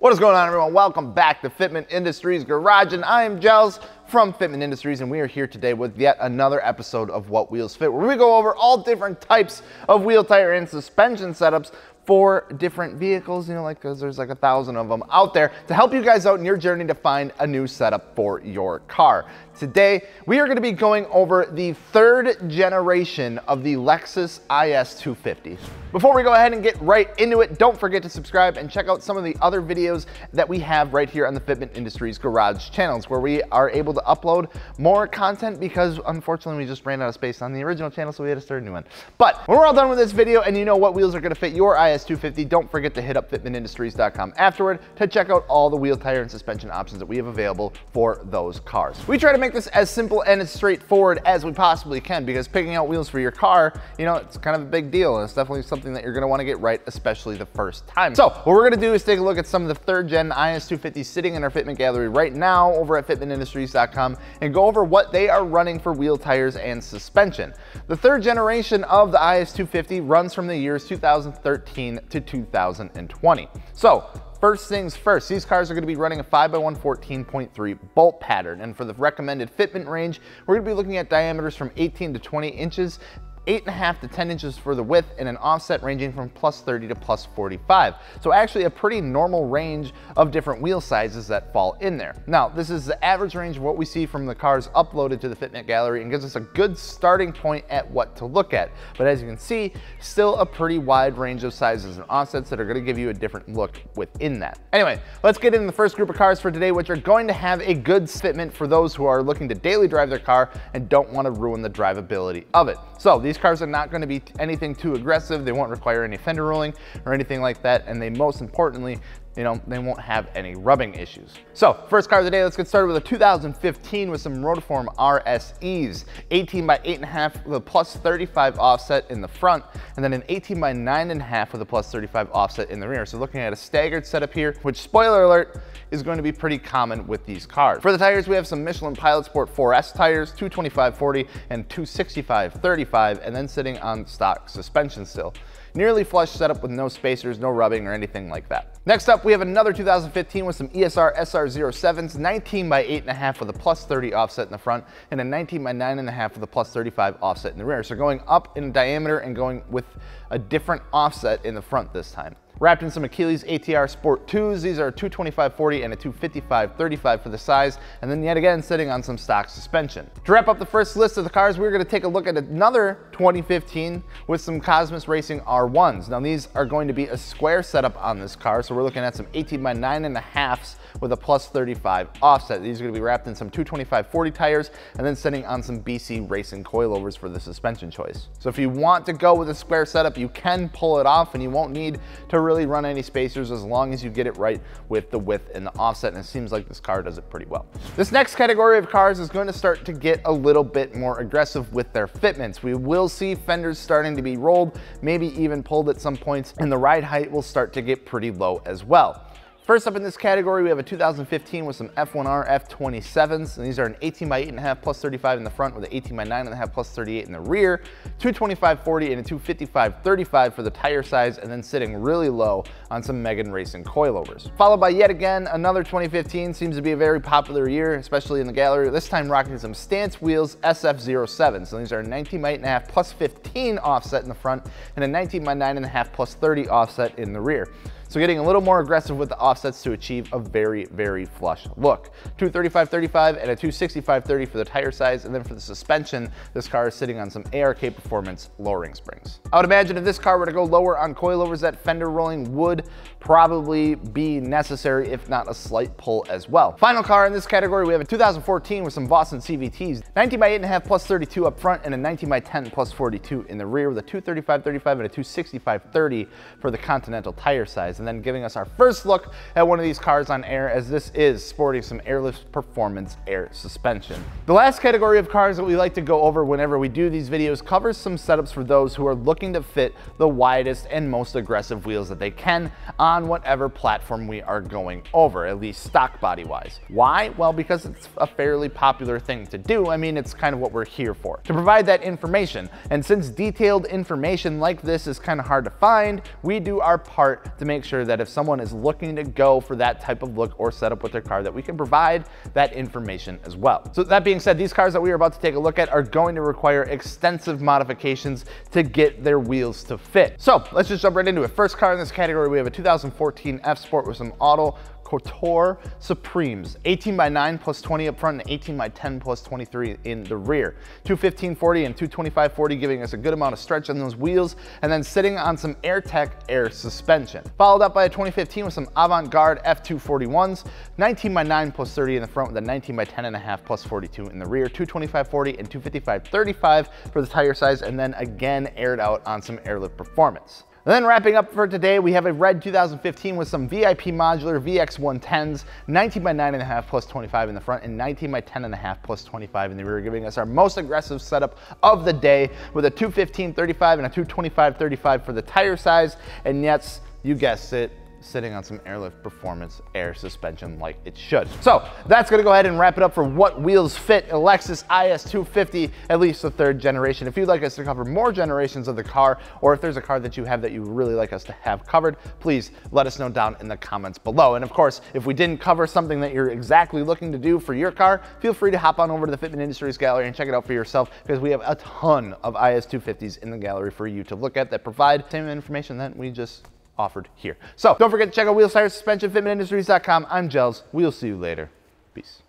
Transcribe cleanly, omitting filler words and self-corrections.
What is going on, everyone? Welcome back to Fitment Industries Garage, and I am Gels from Fitment Industries, and we are here today with yet another episode of What Wheels Fit, where we go over all different types of wheel, tire, and suspension setups for different vehicles, because there's like 1,000 of them out there to help you guys out in your journey to find a new setup for your car. Today, we are going to be going over the third generation of the Lexus IS250. Before we go ahead and get right into it, don't forget to subscribe and check out some of the other videos that we have right here on the Fitment Industries Garage channels, where we are able to upload more content because unfortunately we just ran out of space on the original channel, so we had to start a new one. But when we're all done with this video and you know what wheels are going to fit your IS250, don't forget to hit up fitmentindustries.com afterward to check out all the wheel, tire, and suspension options that we have available for those cars. We try to make this as simple and as straightforward as we possibly can, because picking out wheels for your car, it's kind of a big deal, and it's definitely something that you're going to want to get right, especially the first time. So what we're going to do is take a look at some of the third gen IS250s sitting in our fitment gallery right now over at fitmentindustries.com and go over what they are running for wheel, tires, and suspension. The third generation of the IS250 runs from the years 2013 to 2020. So first things first, these cars are going to be running a 5x1 14.3 bolt pattern, and for the recommended fitment range, we're going to be looking at diameters from 18 to 20 inches, 8.5 to 10 inches for the width, and an offset ranging from +30 to +45. So actually a pretty normal range of different wheel sizes that fall in there. Now, this is the average range of what we see from the cars uploaded to the Fitment Gallery and gives us a good starting point at what to look at. But as you can see, still a pretty wide range of sizes and offsets that are gonna give you a different look within that. Anyway, let's get into the first group of cars for today, which are going to have a good fitment for those who are looking to daily drive their car and don't wanna ruin the drivability of it. So these cars are not going to be anything too aggressive. They won't require any fender rolling or anything like that, and they most importantly, they won't have any rubbing issues. So first car of the day, let's get started with a 2015 with some Rotiform RSEs, 18 by 8.5 with a +35 offset in the front, and then an 18 by 9.5 with a +35 offset in the rear. So looking at a staggered setup here, which, spoiler alert, is going to be pretty common with these cars. For the tires, we have some Michelin Pilot Sports 4S tires, 225/40 and 265/35, and then sitting on stock suspension still. Nearly flush setup with no spacers, no rubbing, or anything like that. Next up, we have another 2015 with some ESR SR07s, 19 by 8.5 with a +30 offset in the front, and a 19 by 9.5 with a +35 offset in the rear. So going up in diameter and going with a different offset in the front this time. Wrapped in some Achilles ATR Sport 2s. These are a 225/40 and a 255/35 for the size, and then yet again sitting on some stock suspension. To wrap up the first list of the cars, we're going to take a look at another 2015 with some Cosmos Racing R1s. Now these are going to be a square setup on this car, so we're looking at some 18 by 9.5s with a +35 offset. These are going to be wrapped in some 225/40 tires and then sitting on some BC Racing coilovers for the suspension choice. So if you want to go with a square setup, you can pull it off and you won't need to really run any spacers as long as you get it right with the width and the offset, and it seems like this car does it pretty well. This next category of cars is going to start to get a little bit more aggressive with their fitments. We will see fenders starting to be rolled, maybe even pulled at some points, and the ride height will start to get pretty low as well. First up in this category, we have a 2015 with some F1R F27s, and these are an 18 by 8.5 +35 in the front with an 18 by 9.5 +38 in the rear, 225/40 and a 255/35 for the tire size, and then sitting really low on some Michelin Racing coilovers. Followed by yet again another 2015, seems to be a very popular year, especially in the gallery, this time rocking some Stance Wheels SF07. So these are a 19 by 8.5 +15 offset in the front and a 19 by 9.5 +30 offset in the rear. So getting a little more aggressive with the offsets to achieve a very, very flush look. 235/35 and a 265/30 for the tire size, and then for the suspension, this car is sitting on some ARK Performance lowering springs. I would imagine if this car were to go lower on coilovers, that fender rolling would probably be necessary, if not a slight pull as well. Final car in this category, we have a 2014 with some Boston CVTs, 19 by 8.5 +32 up front and a 19 by 10 +42 in the rear with a 235/35 and a 265/30 for the Continental tire size. And then giving us our first look at one of these cars on air, as this is sporting some Airlift Performance air suspension. The last category of cars that we like to go over whenever we do these videos covers some setups for those who are looking to fit the widest and most aggressive wheels that they can on whatever platform we are going over, at least stock body wise. Why? Well, because it's a fairly popular thing to do. I mean, it's kind of what we're here for, to provide that information. And since detailed information like this is kind of hard to find, we do our part to make sure that if someone is looking to go for that type of look or setup with their car, that we can provide that information as well. So that being said, these cars that we are about to take a look at are going to require extensive modifications to get their wheels to fit. So let's just jump right into it. First car in this category, we have a 2014 F Sport with some auto Couture Supremes, 18x9 plus 20 up front and 18x10 plus 23 in the rear. 215/40 and 225/40, giving us a good amount of stretch on those wheels, and then sitting on some AirTech air suspension. Followed up by a 2015 with some Avant-Garde F241s, 19x9 plus 30 in the front with a 19x10.5 plus 42 in the rear. 225/40 and 255/35 for the tire size, and then again aired out on some airlift performance. And then wrapping up for today, we have a red 2015 with some VIP modular VX110s, 19x9.5 plus 25 in the front and 19x10.5 plus 25 in the rear, giving us our most aggressive setup of the day with a 215/35 and a 225/35 for the tire size. And yes, you guessed it, sitting on some airlift performance air suspension like it should. So that's gonna go ahead and wrap it up for what wheels fit a Lexus IS250, at least the 3rd generation. If you'd like us to cover more generations of the car, or if there's a car that you have that you really like us to have covered, please let us know down in the comments below. And of course, if we didn't cover something that you're exactly looking to do for your car, feel free to hop on over to the Fitment Industries gallery and check it out for yourself, because we have a ton of IS250s in the gallery for you to look at that provide the same information that we just offered here. So don't forget to check out wheels, tires, suspension, fitmentindustries.com. I'm Gels. We'll see you later. Peace.